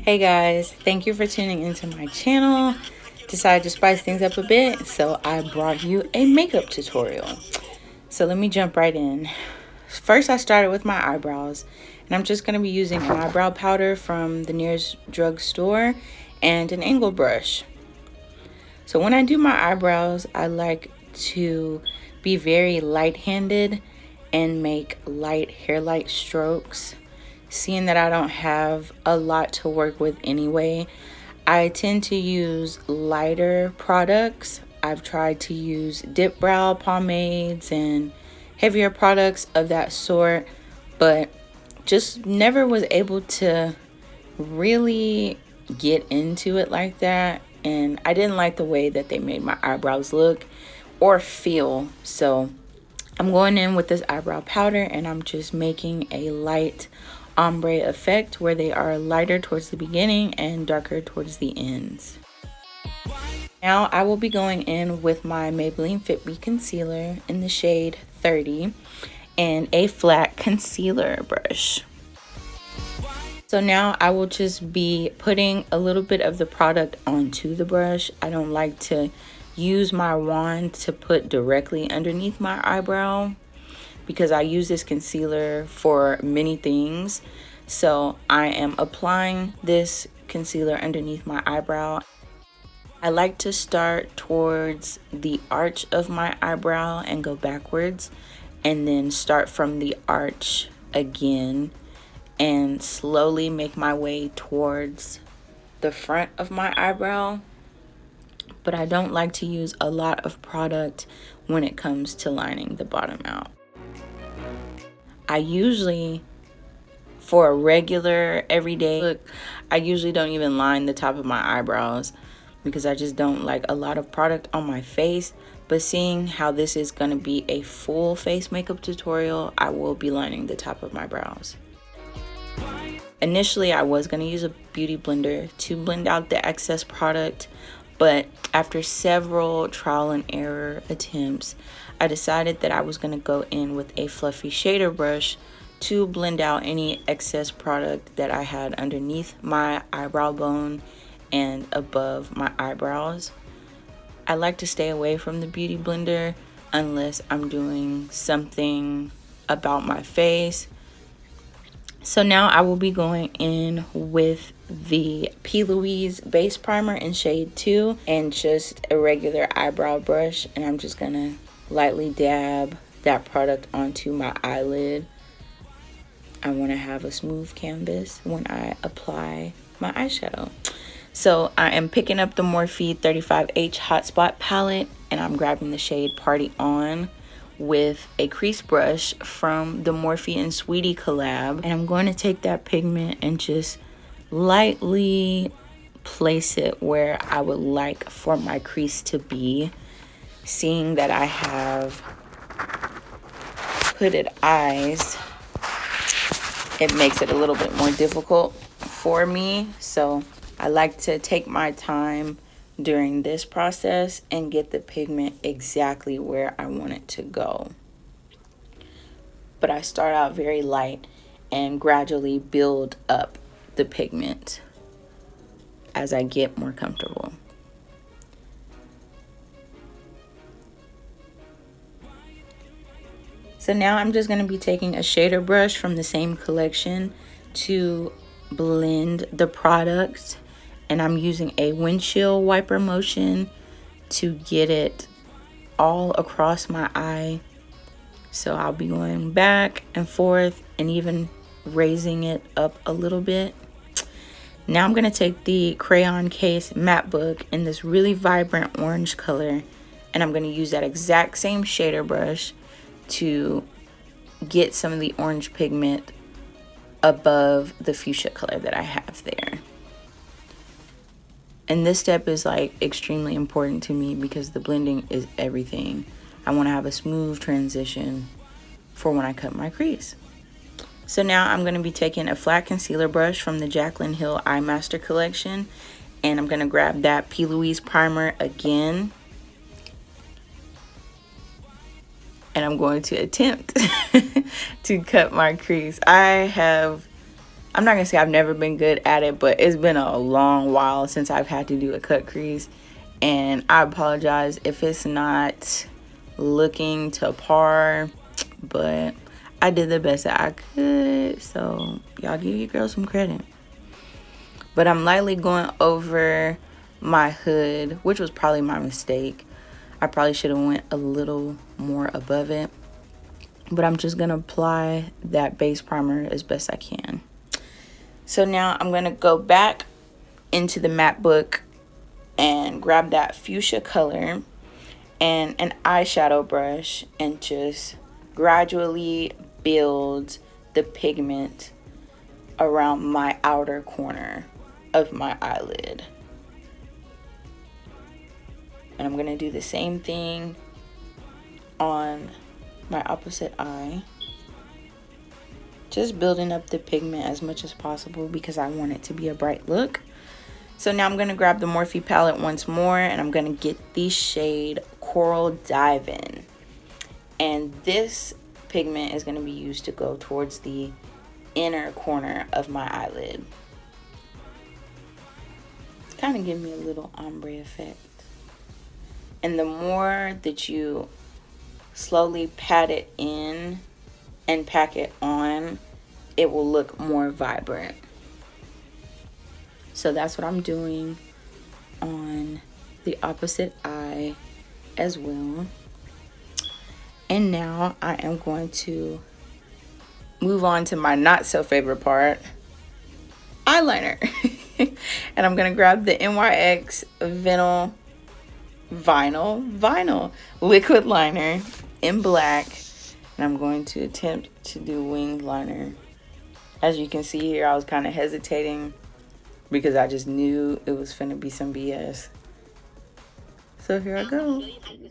Hey guys, thank you for tuning into my channel. Decided to spice things up a bit, so I brought you a makeup tutorial. So let me jump right in. First, I started with my eyebrows, and I'm just going to be using an eyebrow powder from the nearest drugstore and an angle brush. So when I do my eyebrows, I like to be very light-handed and make light hair-like strokes. Seeing that I don't have a lot to work with anyway, I tend to use lighter products. I've tried to use dip brow pomades and heavier products of that sort, but just never was able to really get into it like that. And I didn't like the way that they made my eyebrows look or feel. So I'm going in with this eyebrow powder and I'm just making a light ombre effect where they are lighter towards the beginning and darker towards the ends. Now I will be going in with my Maybelline Fit Me concealer in the shade 30 and a flat concealer brush. So now I will just be putting a little bit of the product onto the brush. I don't like to use my wand to put directly underneath my eyebrow because I use this concealer for many things. So I am applying this concealer underneath my eyebrow. I like to start towards the arch of my eyebrow and go backwards, and then start from the arch again and slowly make my way towards the front of my eyebrow. But I don't like to use a lot of product when it comes to lining the bottom out. I usually, for a regular everyday look, I usually don't even line the top of my eyebrows because I just don't like a lot of product on my face. But seeing how this is going to be a full face makeup tutorial, I will be lining the top of my brows. Initially, I was going to use a beauty blender to blend out the excess product, but after several trial and error attempts, I decided that I was going to go in with a fluffy shader brush to blend out any excess product that I had underneath my eyebrow bone and above my eyebrows. I like to stay away from the beauty blender unless I'm doing something about my face. So now I will be going in with the P. Louise base primer in shade 2 and just a regular eyebrow brush, and I'm just gonna lightly dab that product onto my eyelid. I want to have a smooth canvas when I apply my eyeshadow. So I am picking up the Morphe 35H Hotspot palette and I'm grabbing the shade Party On with a crease brush from the Morphe and Sweetie collab, and I'm going to take that pigment and just lightly place it where I would like for my crease to be. Seeing that I have hooded eyes, it makes it a little bit more difficult for me, so I like to take my time during this process and get the pigment exactly where I want it to go. But I start out very light and gradually build up the pigment as I get more comfortable. So now I'm just going to be taking a shader brush from the same collection to blend the product, and I'm using a windshield wiper motion to get it all across my eye. So I'll be going back and forth and even raising it up a little bit. Now I'm going to take the Crayon Case matte book in this really vibrant orange color, and I'm going to use that exact same shader brush to get some of the orange pigment above the fuchsia color that I have there. And this step is like extremely important to me because the blending is everything. I want to have a smooth transition for when I cut my crease. So now I'm going to be taking a flat concealer brush from the Jaclyn Hill Eye Master collection, and I'm going to grab that P. Louise primer again, and I'm going to attempt to cut my crease. I have I'm not gonna say I've never been good at it, but it's been a long while since I've had to do a cut crease. And I apologize if it's not looking to par, but I did the best that I could. So y'all give your girl some credit. But I'm lightly going over my hood, which was probably my mistake. I probably should have went a little more above it. But I'm just gonna apply that base primer as best I can. So now I'm gonna go back into the matte book and grab that fuchsia color and an eyeshadow brush and just gradually build the pigment around my outer corner of my eyelid. And I'm gonna do the same thing on my opposite eye. Just building up the pigment as much as possible because I want it to be a bright look. So now I'm going to grab the Morphe palette once more and I'm going to get the shade Coral Dive-In. And this pigment is going to be used to go towards the inner corner of my eyelid. It's kind of giving me a little ombre effect. And the more that you slowly pat it in and pack it on, it will look more vibrant. So that's what I'm doing on the opposite eye as well. And now I am going to move on to my not so favorite part, eyeliner. And I'm gonna grab the NYX vinyl liquid liner in black. And I'm going to attempt to do winged liner. As you can see here, I was kind of hesitating because I just knew it was finna be some BS. So here I go.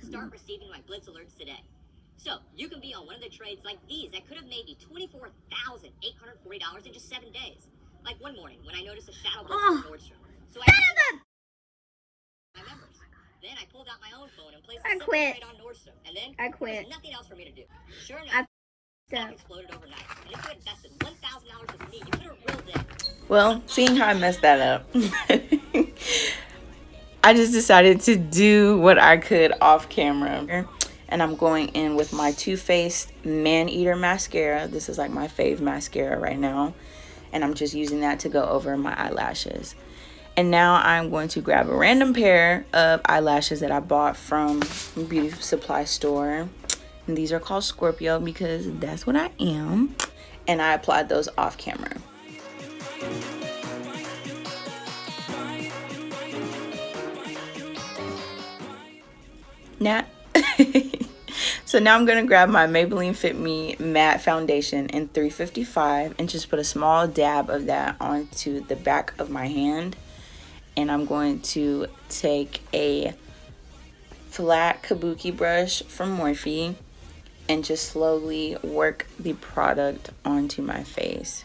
Start receiving my blitz alerts today. So you can be on one of the trades like these that could have made you $24,840 in just 7 days. Like one morning when I noticed a shadow blitz on Nordstrom. So I my members. Then I pulled out my own phone and placed a simple trade on Nordstrom. And then I quit. There was nothing else for me to do. Sure enough, stock exploded overnight. And if you invested $1,000 with me, you could have reeled in. Well, seeing how I messed that up, I just decided to do what I could off camera. And I'm going in with my Too Faced Man Eater mascara. This is like my fave mascara right now. And I'm just using that to go over my eyelashes. And now I'm going to grab a random pair of eyelashes that I bought from a beauty supply store. And these are called Scorpio because that's what I am. And I applied those off camera. Now, so now I'm going to grab my Maybelline Fit Me Matte Foundation in 355 and just put a small dab of that onto the back of my hand. And I'm going to take a flat kabuki brush from Morphe and just slowly work the product onto my face.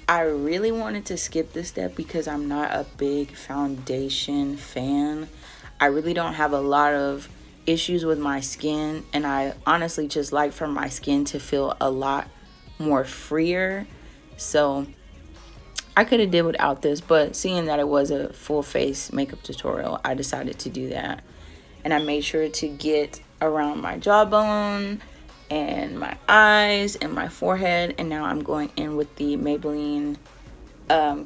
I really wanted to skip this step because I'm not a big foundation fan. I really don't have a lot of issues with my skin, and I honestly just like for my skin to feel a lot more freer. So I could have did without this, but seeing that it was a full face makeup tutorial, I decided to do that. And I made sure to get around my jawbone and my eyes and my forehead. And now I'm going in with the Maybelline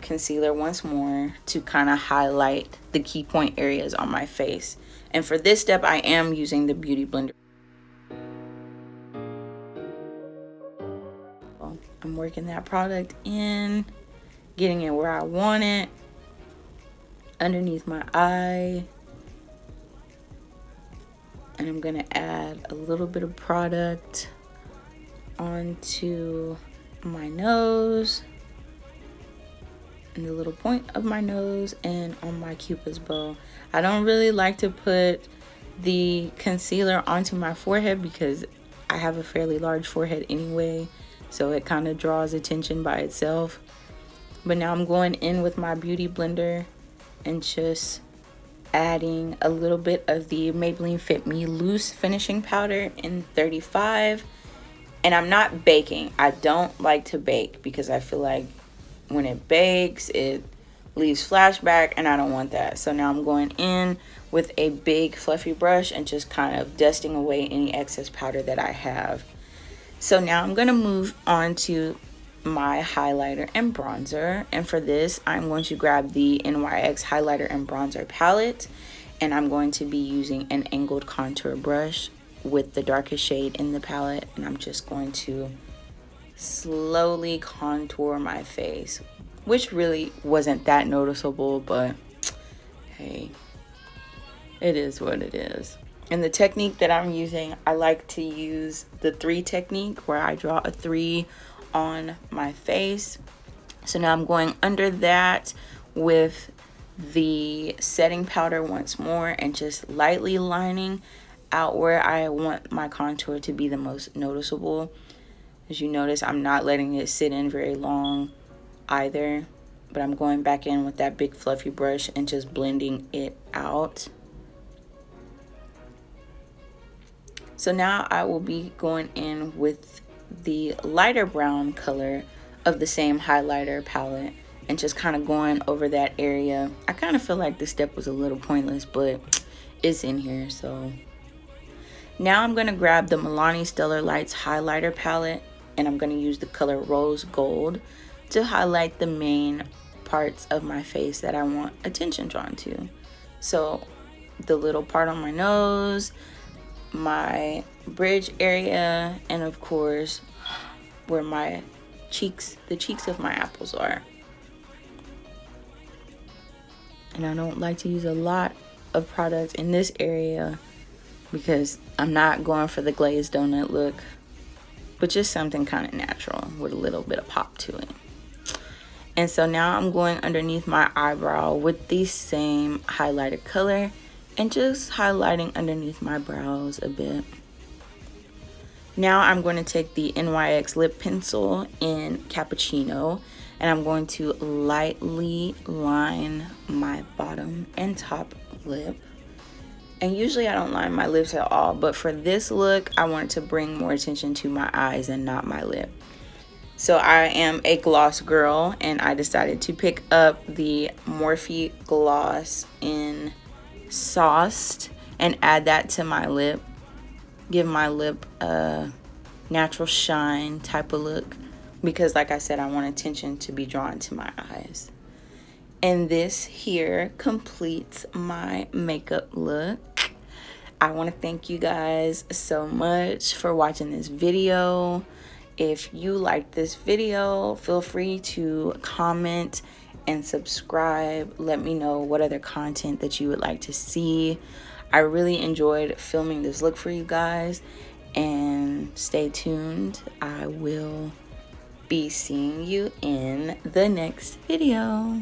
concealer once more to kind of highlight the key point areas on my face. And for this step, I am using the Beauty Blender. I'm working that product in, getting it where I want it, underneath my eye. And I'm gonna add a little bit of product onto my nose and the little point of my nose and on my Cupid's bow. I don't really like to put the concealer onto my forehead because I have a fairly large forehead anyway, so it kind of draws attention by itself. But now I'm going in with my Beauty Blender and just adding a little bit of the Maybelline Fit Me Loose Finishing Powder in 35. And I'm not baking. I don't like to bake because I feel like when it bakes, it leaves flashback, and I don't want that. So now I'm going in with a big fluffy brush and just kind of dusting away any excess powder that I have. So now I'm going to move on to my highlighter and bronzer, and for this I'm going to grab the NYX highlighter and bronzer palette, and I'm going to be using an angled contour brush with the darkest shade in the palette, and I'm just going to slowly contour my face, which really wasn't that noticeable, but hey, it is what it is. And the technique that I'm using, I like to use the 3 technique, where I draw a 3 on my face. So now I'm going under that with the setting powder once more and just lightly lining out where I want my contour to be the most noticeable. As you notice, I'm not letting it sit in very long either, but I'm going back in with that big fluffy brush and just blending it out. So now I will be going in with the lighter brown color of the same highlighter palette and just kind of going over that area. I kind of feel like this step was a little pointless, but it's in here. So now I'm going to grab the Milani Stellar Lights highlighter palette, and I'm going to use the color Rose Gold to highlight the main parts of my face that I want attention drawn to. So the little part on my nose, my bridge area, and of course where my cheeks, the cheeks of my apples are. And I don't like to use a lot of product in this area because I'm not going for the glazed donut look, but just something kind of natural with a little bit of pop to it. And so now I'm going underneath my eyebrow with the same highlighter color and just highlighting underneath my brows a bit. Now I'm going to take the NYX lip pencil in Cappuccino, and I'm going to lightly line my bottom and top lip. And usually I don't line my lips at all, but for this look I wanted to bring more attention to my eyes and not my lip. So I am a gloss girl, and I decided to pick up the Morphe gloss in Sauced and add that to my lip. Give my lip a natural shine type of look, because like I said, I want attention to be drawn to my eyes. And this here completes my makeup look. I want to thank you guys so much for watching this video. If you liked this video, feel free to comment and subscribe. Let me know what other content that you would like to see. I really enjoyed filming this look for you guys, and stay tuned. I will be seeing you in the next video.